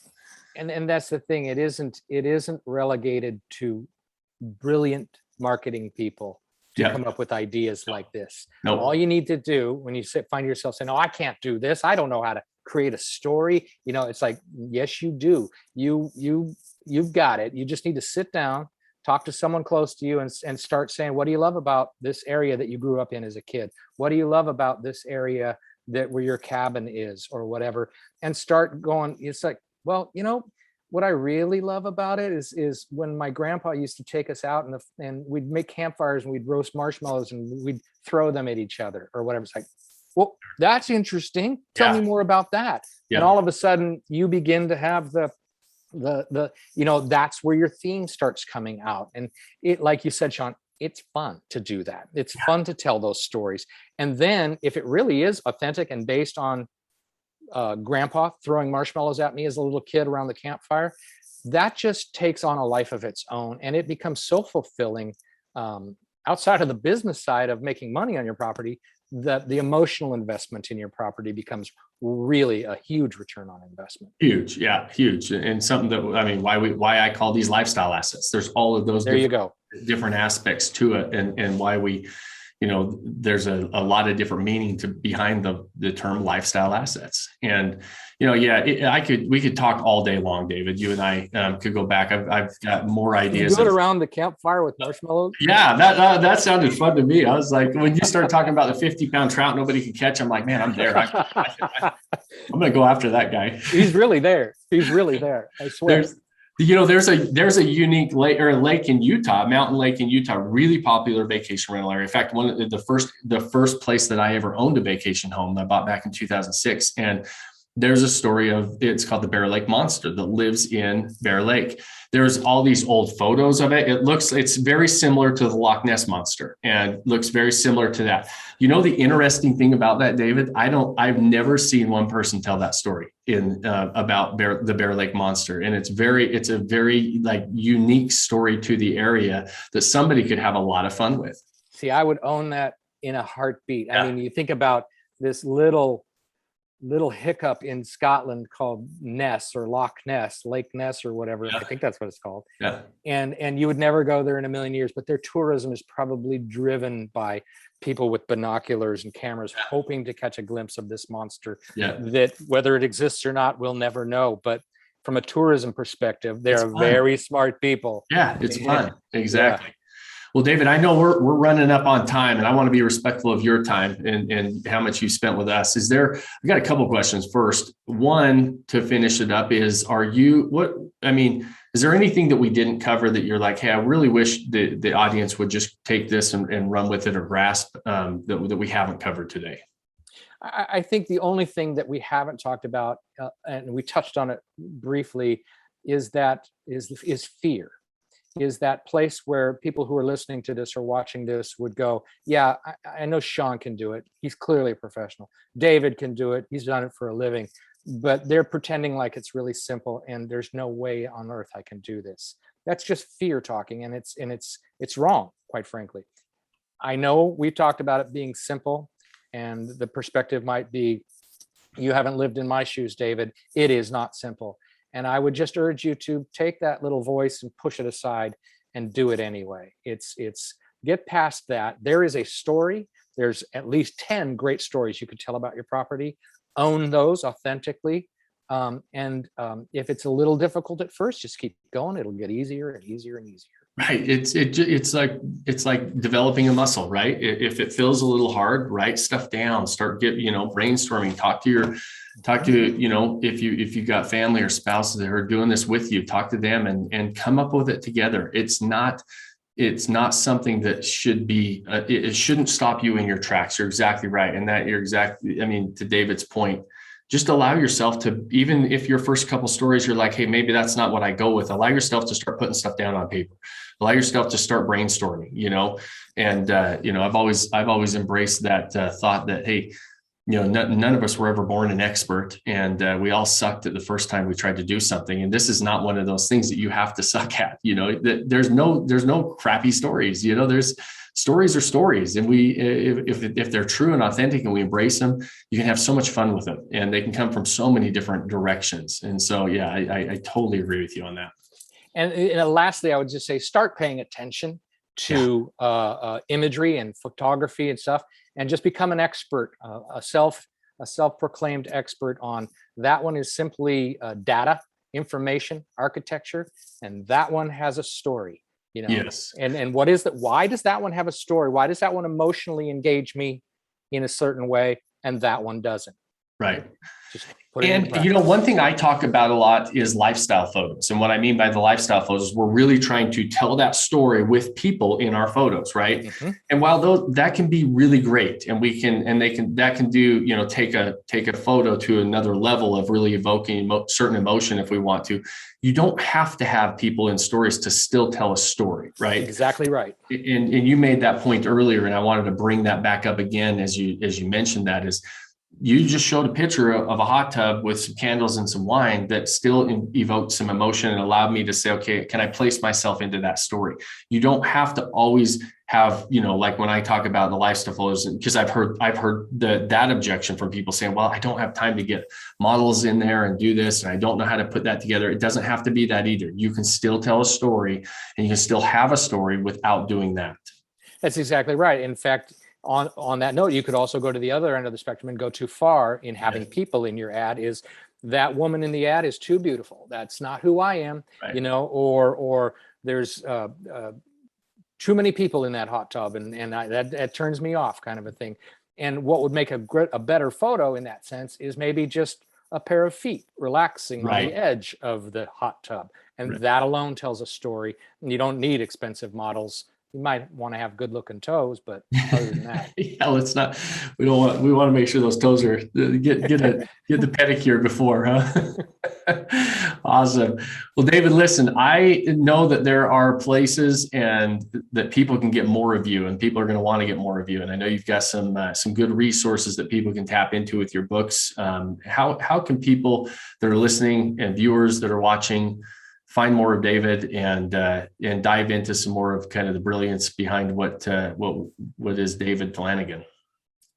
And that's the thing. It isn't relegated to brilliant marketing people to come up with ideas like this. Nope. All you need to do when you find yourself saying, "Oh, I can't do this. I don't know how to create a story." It's like, yes, you do. You've got it. You just need to sit down, talk to someone close to you, and start saying, "What do you love about this area that you grew up in as a kid? What do you love about this area where your cabin is, or whatever?" And start going. It's like, well, what I really love about it is when my grandpa used to take us out and we'd make campfires and we'd roast marshmallows and we'd throw them at each other or whatever. It's like, well, that's interesting. Tell me more about that. Yeah. And all of a sudden you begin to have that's where your theme starts coming out. And it, like you said, Sean, it's fun to do that. It's fun to tell those stories. And then if it really is authentic and based on grandpa throwing marshmallows at me as a little kid around the campfire, that just takes on a life of its own, and it becomes so fulfilling outside of the business side of making money on your property, that the emotional investment in your property becomes really a huge return on investment. Huge. And something that, why I call these lifestyle assets. There's all of those different aspects to it, and why we, there's a lot of different meaning behind the term lifestyle assets. And, we could talk all day long, David. You and I could go back. I've got more ideas. You do it around the campfire with marshmallows? Yeah, that sounded fun to me. I was like, when you start talking about the 50-pound trout nobody can catch, I'm like, man, I'm there. I'm going to go after that guy. He's really there. I swear. There's a unique lake in Utah, mountain lake in Utah, really popular vacation rental area. In fact, one of the first place that I ever owned a vacation home that I bought back in 2006. And there's a story it's called the Bear Lake Monster that lives in Bear Lake. There's all these old photos of it. It's very similar to the Loch Ness Monster and looks very similar to that. The interesting thing about that, David, I've never seen one person tell that story about the Bear Lake Monster. And it's a very like unique story to the area that somebody could have a lot of fun with. See, I would own that in a heartbeat. Yeah. I mean, you think about this little hiccup in Scotland called Ness or Loch Ness, Lake Ness or whatever. Yeah. I think that's what it's called. Yeah. And you would never go there in a million years, but their tourism is probably driven by people with binoculars and cameras hoping to catch a glimpse of this monster that whether it exists or not, we'll never know. But from a tourism perspective, they're very smart people. Yeah, it's fun. Exactly. Yeah. Well, David, I know we're running up on time, and I want to be respectful of your time and how much you spent with us. I've got a couple of questions. First, one to finish it up is, is there anything that we didn't cover that you're like, hey, I really wish the audience would just take this and run with it or grasp that we haven't covered today? I think the only thing that we haven't talked about, and we touched on it briefly, is fear. Is that place where people who are listening to this or watching this would go, yeah, I know Sean can do it. He's clearly a professional. David can do it. He's done it for a living. But they're pretending like it's really simple and there's no way on earth I can do this. That's just fear talking, and it's wrong, quite frankly. I know we've talked about it being simple, and the perspective might be, you haven't lived in my shoes, David. It is not simple. And I would just urge you to take that little voice and push it aside and do it anyway. It's get past that. There is a story. there's at least 10 great stories you could tell about your property. Own those authentically. If it's a little difficult at first, just keep going. It'll get easier and easier and easier. Right. It's like developing a muscle, right? If it feels a little hard, write stuff down, start brainstorming, talk to, if you got family or spouses that are doing this with you, talk to them and come up with it together. It's not something that should be, it shouldn't stop you in your tracks. You're exactly right. And that to David's point, just allow yourself to, even if your first couple stories, you're like, hey, maybe that's not what I go with. Allow yourself to start putting stuff down on paper. Allow yourself to start brainstorming, I've always embraced that thought that, hey, none of us were ever born an expert, and we all sucked at the first time we tried to do something. And this is not one of those things that you have to suck at. There's no crappy stories. There's stories are stories, and if they're true and authentic, and we embrace them, you can have so much fun with them, and they can come from so many different directions. And so, yeah, I totally agree with you on that. And lastly, I would just say, start paying attention to imagery and photography and stuff, and just become an expert, a self-proclaimed expert on that. One is simply data, information, architecture, and that one has a story. Yes. And what is that? Why does that one have a story? Why does that one emotionally engage me in a certain way, and that one doesn't? Right. Just put it in practice. One thing I talk about a lot is lifestyle photos. And what I mean by the lifestyle photos is we're really trying to tell that story with people in our photos, right? Mm-hmm. And while that can be really great, and that can do, take a photo to another level of really evoking certain emotion if we want to. You don't have to have people in stories to still tell a story, right? Exactly right. And you made that point earlier, and I wanted to bring that back up again as you mentioned that is, you just showed a picture of a hot tub with some candles and some wine that still evoked some emotion and allowed me to say, okay, can I place myself into that story? You don't have to always have, like when I talk about the lifestyle photos, because I've heard that objection from people saying, well, I don't have time to get models in there and do this, and I don't know how to put that together. It doesn't have to be that either. You can still tell a story, and you can still have a story without doing that. That's exactly right. In fact, on that note, you could also go to the other end of the spectrum and go too far in having people in your ad. Is that woman in the ad is too beautiful? That's not who I am, right. Or there's too many people in that hot tub, and that turns me off, kind of a thing. And what would make a better photo in that sense is maybe just a pair of feet relaxing on the edge of the hot tub, and that alone tells a story. And you don't need expensive models. You might want to have good looking toes, but other than that, let's not. We want to make sure those toes are get the pedicure before, huh? Awesome. Well, David, listen, I know that there are places and that people can get more of you, and people are going to want to get more of you. And I know you've got some good resources that people can tap into with your books. How can people that are listening and viewers that are watching find more of David and dive into some more of kind of the brilliance behind what is David Flanagan?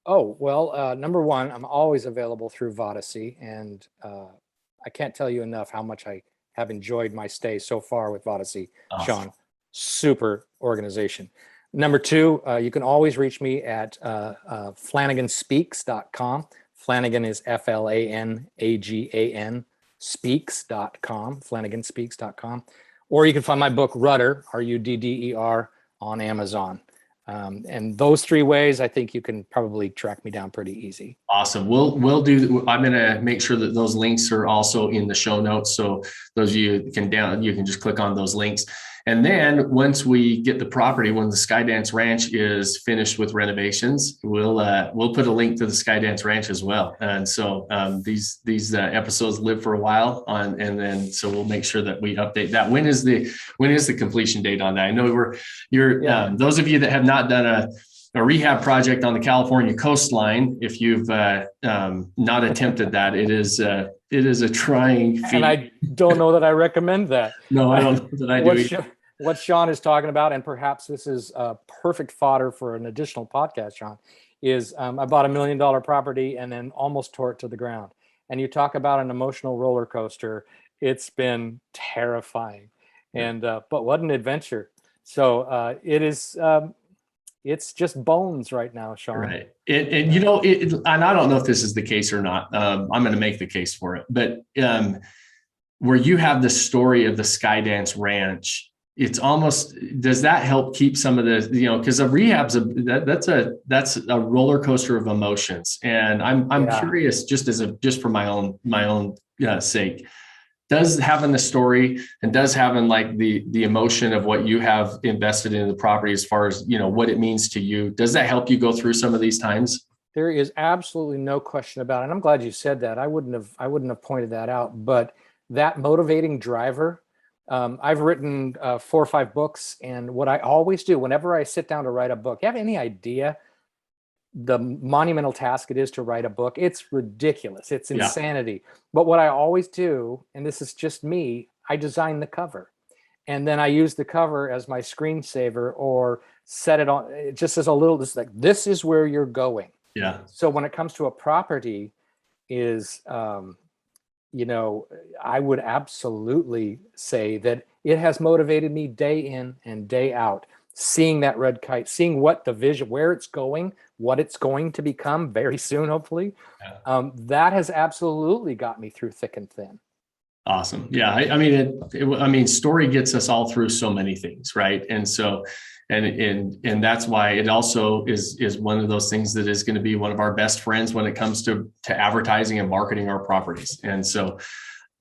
Oh, well, number one, I'm always available through Vodacy, and I can't tell you enough how much I have enjoyed my stay so far with Vodacy. Awesome. Sean, super organization. Number two, you can always reach me at FlanaganSpeaks.com. Flanagan is FLANAGAN. speaks.com, FlanaganSpeaks.com, or you can find my book Rudder, RUDDER, on Amazon. And those three ways, I think you can probably track me down pretty easy. Awesome. We'll do. I'm going to make sure that those links are also in the show notes, so those of you can just click on those links. And then once we get the property, when the Skydance Ranch is finished with renovations, we'll put a link to the Skydance Ranch as well. And so these episodes live for a while so we'll make sure that we update that. When is the completion date on that? I know those of you that have not done a rehab project on the California coastline, if you've not attempted that, it is a trying feat. And I don't know that I recommend that. No, I don't know that I do. What Sean is talking about, and perhaps this is perfect fodder for an additional podcast, Sean, is I bought $1 million property and then almost tore it to the ground. And you talk about an emotional roller coaster. It's been terrifying. And but what an adventure. So it is it's just bones right now, Sean. Right. And and I don't know if this is the case or not. I'm going to make the case for it, but where you have the story of the Skydance Ranch, it's almost, does that help keep some of the, because a rehab's that's a roller coaster of emotions. And I'm curious, just for my own sake, does having the story and does having like the emotion of what you have invested in the property, as far as, what it means to you, does that help you go through some of these times? There is absolutely no question about it. And I'm glad you said that. I wouldn't have pointed that out, but that motivating driver, I've written 4 or 5 books, and what I always do whenever I sit down to write a book, you have any idea the monumental task it is to write a book? It's ridiculous. It's insanity. Yeah. But what I always do, and this is just me, I design the cover, and then I use the cover as my screensaver, or set it on, it just as a little, just like, this is where you're going. Yeah. So when it comes to a property is, I would absolutely say that it has motivated me day in and day out, seeing that red kite, seeing what the vision, where it's going, what it's going to become very soon, hopefully. Yeah. That has absolutely got me through thick and thin. Awesome. Yeah. I mean, story gets us all through so many things, right? And so, and that's why it also is one of those things that is going to be one of our best friends when it comes to advertising and marketing our properties. And so,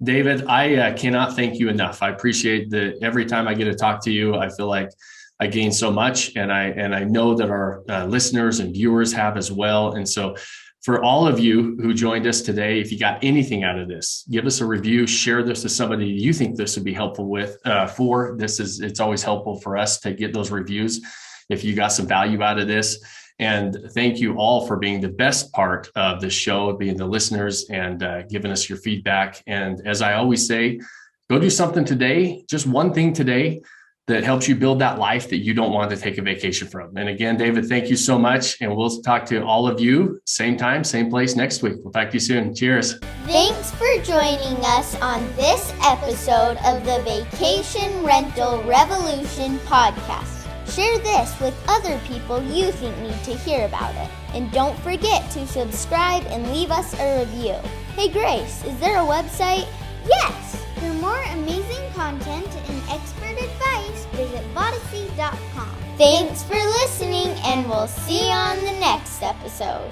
David, I cannot thank you enough. I appreciate that every time I get to talk to you, I feel like I gain so much, and I know that our listeners and viewers have as well. And so, for all of you who joined us today, if you got anything out of this, give us a review, share this to somebody you think this would be helpful with. It's always helpful for us to get those reviews if you got some value out of this. And thank you all for being the best part of the show, being the listeners and giving us your feedback. And as I always say, go do something today, just one thing today that helps you build that life that you don't want to take a vacation from. And again, David, thank you so much. And we'll talk to all of you same time, same place next week. We'll talk to you soon. Cheers. Thanks for joining us on this episode of the Vacation Rental Revolution podcast. Share this with other people you think need to hear about it. And don't forget to subscribe and leave us a review. Hey Grace, is there a website? Yes! For more amazing content and expert advice, visit Vodacy.com. Thanks for listening, and we'll see you on the next episode.